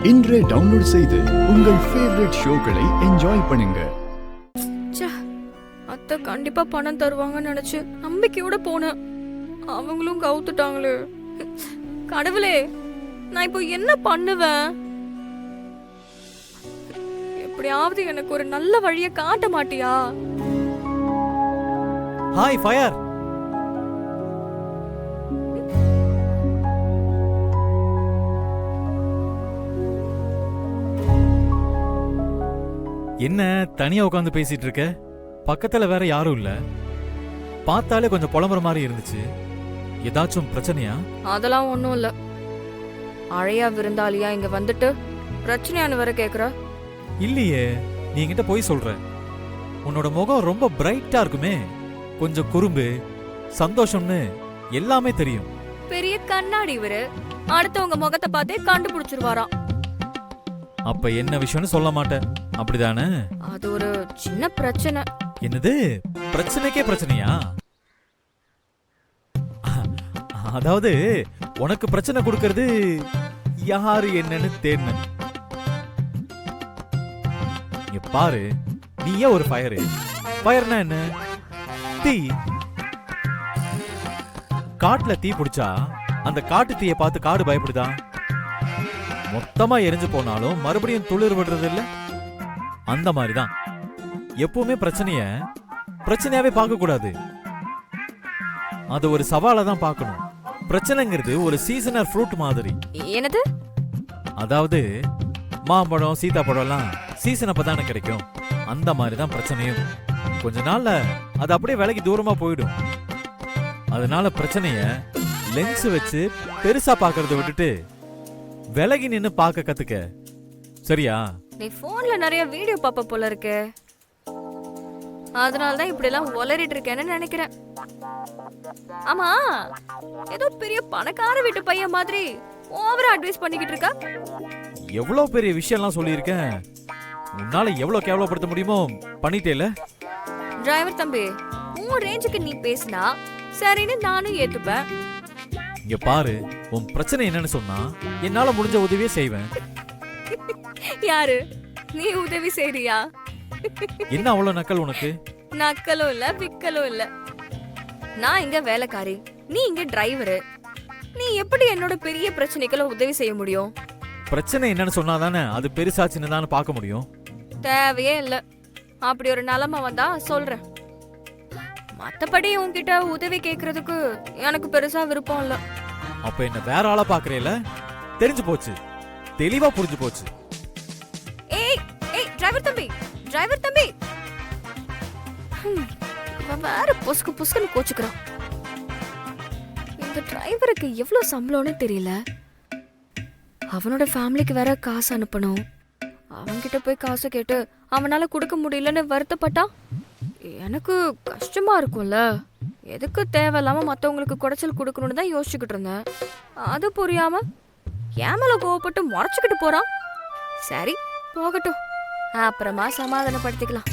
இன்றே டவுன்லோட் செய்து உங்கள் ஃபேவரட் ஷோக்களை என்ஜாய் பண்ணுங்க. அத்தை கண்டிப்பா பணம் தருவாங்கன்னு நினைச்சு நம்பிக்கையோட போனேன். அவங்களும் கவுத்துட்டாங்களே. கடவுளே, நான் இப்போ என்ன பண்ணுவேன்? எப்படியாவது எனக்கு ஒரு நல்ல வழியை காட்ட மாட்டியா? Hi fire. என்ன தனியா உட்காந்து பேசிட்டு இருக்க? பக்கத்துல வேற யாரும் இல்ல. பார்த்தாலே கொஞ்சம் புலம்புற மாதிரி இருந்துச்சு. ஏதாச்சும் பிரச்சனையா? அதெல்லாம் ஒண்ணும் இல்ல. அழையா விருந்தாளியா இங்க வந்துட்டு பிரச்சனையானு வர கேக்குற? இல்லையே, நீ என்கிட்ட போய் சொல்ற. உன்னோட முகம் ரொம்ப பிரைட்டா இருக்குமே. கொஞ்சம் குறும்பு, சந்தோஷம்னு எல்லாமே தெரியும். பெரிய கண்ணாடி இவரு. அடுத்தவங்க முகத்தை பார்த்தே கண்டுபிடிச்சிருவாராம். அப்ப என்ன விஷயம்னு சொல்ல மாட்டேன், அப்படிதானே? அது ஒரு சின்ன பிரச்சனை. என்னது? பிரச்சனைக்கே பிரச்சனையா? அதாவது உனக்கு பிரச்சனை கொடுக்கறது யாரு என்னன்னு தேர்ன. இங்க பாரு, நீயே ஒரு ஃபயரு. ஃபயர்னா என்ன? தீ. காட்டுல தீ பிடிச்சா அந்த காட்டு தீயை பார்த்து காடு பயப்படுதா? மொத்தமா எரிஞ்சு போனாலும் மறுபடியும் துளிர் விடுறது இல்ல? அந்த மாதிரிதான் எப்பவுமே பிரச்சனையாவே பார்க்க கூடாது. அது ஒரு சவாலை தான் பார்க்கணும். பிரச்சனைங்கிறது ஒரு சீசனல் ஃப்ரூட் மாதிரி. என்னது? அதாவது மாம்பழம், சீதாப்பழம் எல்லாம் சீசன் அப்பதானே கிடைக்கும். அந்த மாதிரி தான் பிரச்சனையும். கொஞ்ச நாள்ல அது அப்படியே விலைக்கு தூரமா போயிடும். அதனால பிரச்சனைய லென்ஸ் வச்சு பெருசா பாக்குறத விட்டுட்டு விலகி நின்னு பார்க்க கத்துக்க, சரியா? நீ போன்ல நிறைய வீடியோ பாப்ப போல இருக்கு. அதனாலதான் இப்படி எல்லாம் உளறிட்டு இருக்கேன்னு நினைக்கிறேன். ஆமா, ஏதோ பெரிய பணக்கார வீட்டு பையன் மாதிரி ஓவரா அட்வைஸ் பண்ணிக்கிட்டு இருக்கா. எவ்வளவு பெரிய விஷயம் எல்லாம் சொல்லியிருக்கேன். உன்னால எவ்வளவு கேவலப்படுத்த முடியுமோ பண்ணிட்டேல. டிரைவர் தம்பி, உன் ரேஞ்சுக்கு நீ பேசினா சரின்னு நானும் ஏத்துப்பேன். இங்க பாரு, உன் பிரச்சனை என்னன்னு சொன்னா என்னால முடிஞ்ச உதவியே செய்வேன். யாரு நீ? உதவி செய்றியா? என்ன அவ்வளவு நக்கல் உனக்கு? நக்கலும் இல்ல, பிக்கலும் இல்ல. நான் இங்க வேலைக்காரி, நீ இங்க டிரைவரு. நீ எப்படி என்னோட பெரிய பிரச்சனைக்கெல்லாம் உதவி செய்ய முடியும்? பிரச்சனை என்னன்னு சொன்னாதானே அது பெருசா சின்னதான்னு பார்க்க முடியும். தேவையே இல்ல. அப்படி ஒரு நிலைமை வந்தா சொல்றேன். மத்தபடி உன்கிட்ட உதவி கேக்குறதுக்கு எனக்கு பெருசா விருப்பம் இல்ல. அப்ப என்ன வேற ஆளா பாக்குறேல? தெரிஞ்சு போச்சு, தெளிவா புரிஞ்சு போச்சு. ஏய் ஏய், டிரைவர் தம்பி, டிரைவர் தம்பி. வேற பொஸ்கு பொஸ்குன்னு கோச்சுக்கிறான். இந்த டிரைவருக்கு எவ்வளவு சம்பளம்னு தெரியல. அவனோட ஃபேமிலிக்கு வேற காசு அனுப்பணும். அவன்கிட்ட போய் காசு கேட்டு அவனால கொடுக்க முடியலன்னு வருத்தப்பட்டா எனக்கு கஷ்டமா இருக்கும்ல. எதுக்கு தேவையில்லாம மத்தவங்களுக்கு குடைச்சல் கொடுக்கணும்னு தான் யோசிச்சுக்கிட்டு இருந்தேன். அது புரியாம என் மேல கோவப்பட்டு முறைச்சுக்கிட்டு போறான். சரி போகட்டும், அப்புறமா சமாதானப்படுத்திக்கலாம்.